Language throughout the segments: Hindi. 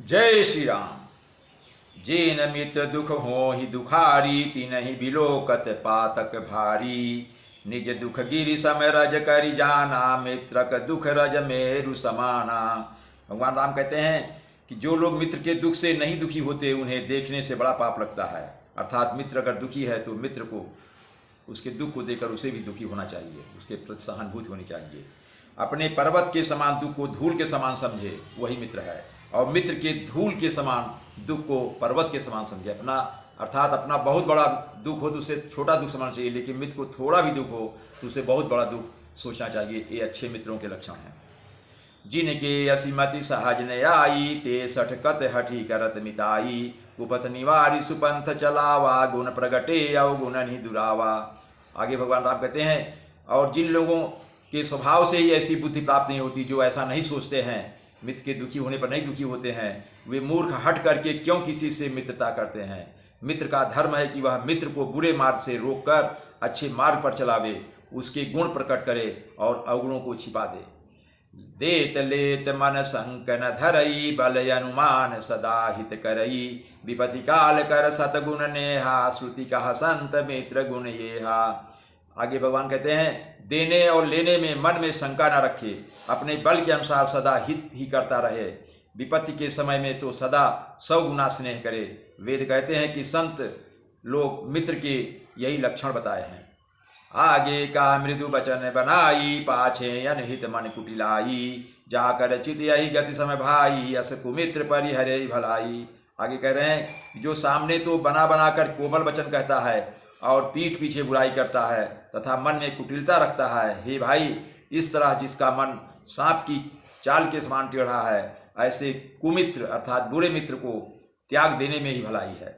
जय श्री राम। जिन मित्र दुख हो ही दुखारी, तिनहि बिलोकत पातक भारी। निज दुख गिरि सम रज करि जाना, मित्रक दुख रज मेरु समाना। भगवान राम कहते हैं कि जो लोग मित्र के दुख से नहीं दुखी होते उन्हें देखने से बड़ा पाप लगता है। अर्थात मित्र अगर दुखी है तो मित्र को उसके दुख को देखकर उसे भी दुखी होना चाहिए, उसके प्रति सहानुभूति होनी चाहिए। अपने पर्वत के समान दुख को धूल के समान समझे, वही मित्र है। और मित्र के धूल के समान दुख को पर्वत के समान समझे। अपना अर्थात अपना बहुत बड़ा दुख हो तो उसे छोटा दुख समझना चाहिए, लेकिन मित्र को थोड़ा भी दुख हो तो उसे बहुत बड़ा दुख सोचना चाहिए। ये अच्छे मित्रों के लक्षण हैं। जिनके असीमति सहज न आई, ते सठकत हठी करत मिताई। कुपथ निवारी सुपंथ चलावा, गुण प्रगटे अवगुण नहीं दुरावा। आगे भगवान राम कहते हैं, और जिन लोगों के स्वभाव से ही ऐसी बुद्धि प्राप्त नहीं होती, जो ऐसा नहीं सोचते हैं, मित्र के दुखी होने पर नहीं दुखी होते हैं, वे मूर्ख हट करके क्यों किसी से मित्रता करते हैं। मित्र का धर्म है कि वह मित्र को बुरे मार्ग से रोककर अच्छे मार्ग पर चलावे, उसके गुण प्रकट करे और अवगुणों को छिपा दे। देत लेत मन संक न धरई, बल अनुमान सदा हित करई। विपति काल कर सतगुण नेहा, श्रुति कहा संत मित्र गुण येहा। आगे भगवान कहते हैं, देने और लेने में मन में शंका न रखे, अपने बल के अनुसार सदा हित ही करता रहे। विपत्ति के समय में तो सदा 100 गुना स्नेह करे। वेद कहते हैं कि संत लोग मित्र के यही लक्षण बताए हैं। आगे का मृदु बचन बनाई, पाछे अनहित मन कुटिलाई। जाकर चित यही गति समय भाई, अस कुमित्र परिहरे भलाई। आगे कह रहे हैं, जो सामने तो बना बना कर कोमल वचन कहता है और पीठ पीछे बुराई करता है तथा मन में कुटिलता रखता है, हे भाई, इस तरह जिसका मन सांप की चाल के समान टेढ़ा है, ऐसे कुमित्र अर्थात बुरे मित्र को त्याग देने में ही भलाई है।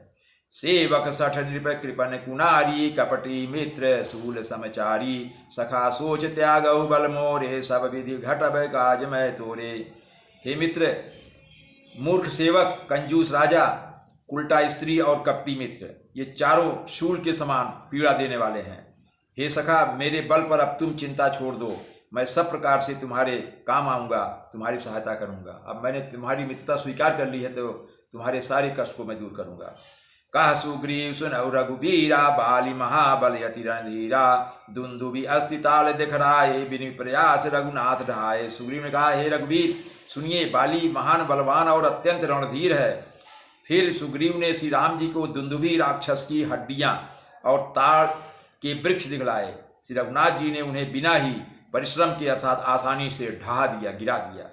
सेवक सठ नृप कृपन कुनारी, कपटी मित्र सूल समचारी। सखा सोच त्यागहु बल मोरे, सब विधि घटब काज मैं तोरे। हे मित्र, मूर्ख सेवक, कंजूस राजा, उल्टा स्त्री और कपटी मित्र, ये चारों शूल के समान पीड़ा देने वाले हैं। हे सखा, मेरे बल पर अब तुम चिंता छोड़ दो, मैं सब प्रकार से तुम्हारे काम आऊँगा, तुम्हारी सहायता करूँगा। अब मैंने तुम्हारी मित्रता स्वीकार कर ली है तो तुम्हारे सारे कष्ट को मैं दूर करूँगा। कह सुग्रीव सुनौ रघुबीरा, बाली महाबल यति रणधीरा। दुंदुबी अस्तिताल दिखराए, बिनु प्रयास रघुनाथ ढाए। सुग्रीव ने कहा, हे रघुबीर सुनिए, बाली महान बलवान और अत्यंत रणधीर है। फिर सुग्रीव ने श्री राम जी को दुंदुभी राक्षस की हड्डियां और ताड़ के वृक्ष दिखलाए। श्री रघुनाथ जी ने उन्हें बिना ही परिश्रम के अर्थात आसानी से ढहा दिया, गिरा दिया।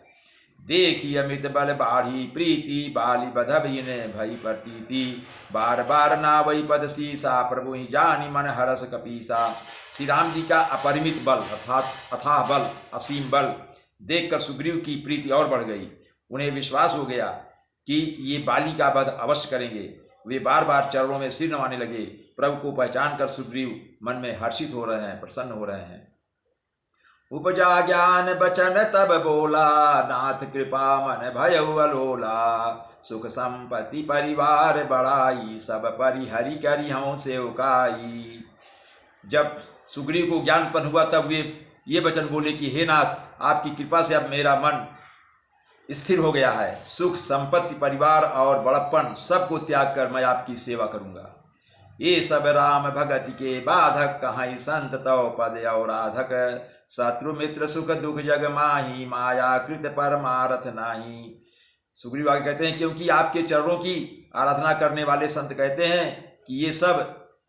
देखी अमित बल बाढ़ी प्रीति, बाली बधब इने भई प्रतीति। बार बार ना वही पद सीसा, प्रभु ही जानी मन हरस कपीसा। श्री राम जी का अपरिमित बल अर्थात अथाह बल, असीम बल देखकर सुग्रीव की प्रीति और बढ़ गई। उन्हें विश्वास हो गया कि ये बाली का वध अवश्य करेंगे। वे बार बार चरणों में सिर नवाने लगे। प्रभु को पहचान कर सुग्रीव मन में हर्षित हो रहे हैं, प्रसन्न हो रहे हैं। उपजा ज्ञान बचन तब बोला, नाथ कृपा मन भयउ अलोला। सुख संपत्ति परिवार बढ़ाई, सब परिहरि करि हूँ सेवकाई। जब सुग्रीव को ज्ञान उत्पन्न हुआ तब वे ये वचन बोले कि हे नाथ, आपकी कृपा से अब मेरा मन स्थिर हो गया है। सुख संपत्ति परिवार और बड़प्पन सबको त्याग कर मैं आपकी सेवा करूंगा। ये सब राम भगति के बाधक, कहाँ संत तव पद और राधक। शत्रु मित्र सुख दुख जग माही, माया कृत परमारथ नाही। सुग्रीव आगे कहते हैं, क्योंकि आपके चरणों की आराधना करने वाले संत कहते हैं कि ये सब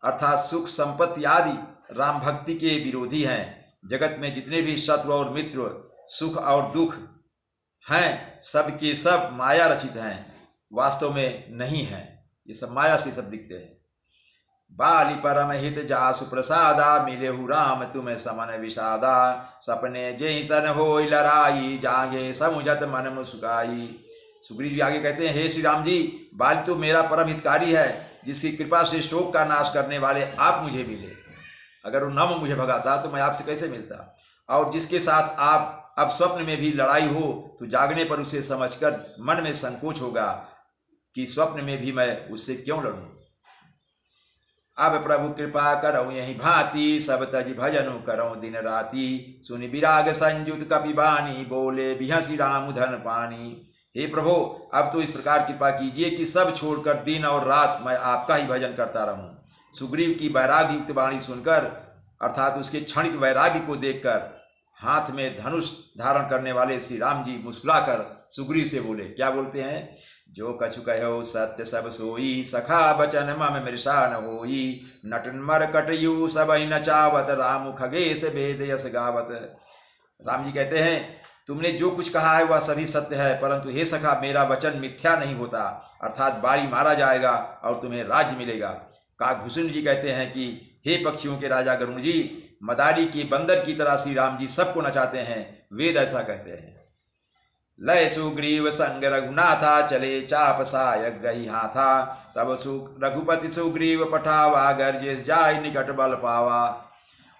अर्थात सुख संपत्ति आदि राम भक्ति के विरोधी हैं। जगत में जितने भी शत्रु और मित्र, सुख और दुख हैं, सब के सब माया रचित हैं, वास्तव में नहीं हैं। ये सब माया से सब दिखते हैं। बाली परम हित जासु प्रसादा, मिलेहु राम तुम्हें समन विषादा। सपने जय सन होय लड़ाई, जागे समुझत मन मुस्काई। सुग्रीव जी आगे कहते हैं, हे श्री राम जी, बाली तो मेरा परम हितकारी है, जिसकी कृपा से शोक का नाश करने वाले आप मुझे मिले। अगर वो न मुझे भगाता तो मैं आपसे कैसे मिलता। और जिसके साथ आप अब स्वप्न में भी लड़ाई हो तो जागने पर उसे समझकर मन में संकोच होगा कि स्वप्न में भी मैं उससे क्यों लड़ूं। अब प्रभु कृपा करऊँ यही भांति, सब तज भजनु करऊँ दिन राति। सुनि विराग संयुत कपिबानी, बोले बिहसी राम धन पानी। हे प्रभु, अब तो इस प्रकार कृपा कीजिए कि सब छोड़कर दिन और रात मैं आपका ही भजन करता रहूं। सुग्रीव की वैराग्य युक्त वाणी सुनकर, अर्थात उसके क्षणिक वैराग्य को देखकर, हाथ में धनुष धारण करने वाले श्री राम जी मुस्कुराकर सुग्रीव से बोले। क्या बोलते हैं? जो कछु कहो सत्य सब सोई, सखा बचन मम मृषा न होई। नटन मरकटयु सबई नचावत, राम खगेश वेद यस गावत। राम जी कहते हैं, तुमने जो कुछ कहा है वह सभी सत्य है, परंतु हे सखा, मेरा वचन मिथ्या नहीं होता, अर्थात बारी मारा जाएगा और तुम्हें राज्य मिलेगा। काकभूषण जी कहते हैं कि हे पक्षियों के राजा गरुण जी, मदारी के बंदर की तरह श्री राम जी सबको नचाते हैं। वेद ऐसा कहते हैं। लय सुग्रीव संग रघुनाथा, चले चाप सायक गही हाथा। तब रघुपति सुग्रीव पठावा, गर्जिस जाय निकट बल पावा।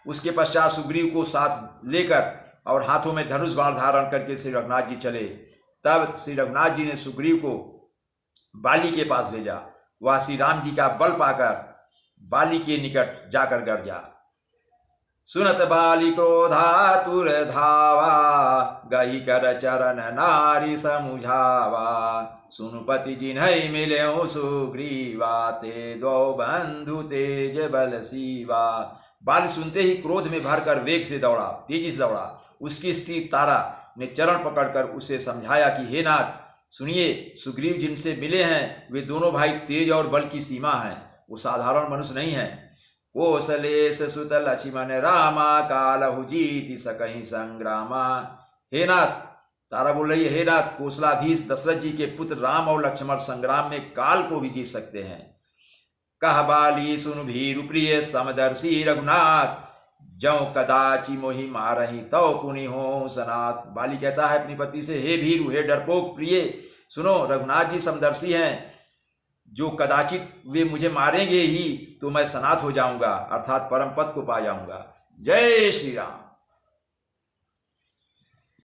उसके पश्चात सुग्रीव को साथ लेकर और हाथों में धनुष बाण धारण करके श्री रघुनाथ जी चले। तब श्री रघुनाथ जी ने सुग्रीव को बाली के पास भेजा। वह श्री राम जी का बल पाकर बाली के निकट जाकर गरजा। सुनत बाली क्रोधातुर धावा, गही कर चरण नारी समुझावा। सुनुपति जिन्है मिलेउ सुग्रीवा, ते दो बंधु तेज बल सीवा। बाली सुनते ही क्रोध में भरकर वेग से दौड़ा, तेजी से दौड़ा। उसकी स्त्री तारा ने चरण पकड़कर उसे समझाया कि हे नाथ सुनिए, सुग्रीव जिनसे मिले हैं वे दोनों भाई तेज और बल की सीमा हैं, वो साधारण मनुष्य नहीं है। कौशलेश सुत लक्ष्मण रामा, कालहु जीति सकहि संग्रामा। हे नाथ, तारा बोल रही है, हे नाथ, कौशलाधीश दशरथ जी के पुत्र राम और लक्ष्मण संग्राम में काल को भी जीत सकते हैं। कह बाली सुन भीरु प्रिय, समदर्शी रघुनाथ। जौ कदाचि मोहि मारहि, तौ पुनि हो सनाथ। बाली कहता है अपनी पत्नी से, हे भीरु, हे डरपोक प्रिय, सुनो, रघुनाथ जी समदर्शी हैं। जो कदाचित वे मुझे मारेंगे ही तो मैं सनाथ हो जाऊंगा, अर्थात परम पद को पा जाऊंगा। जय श्री राम।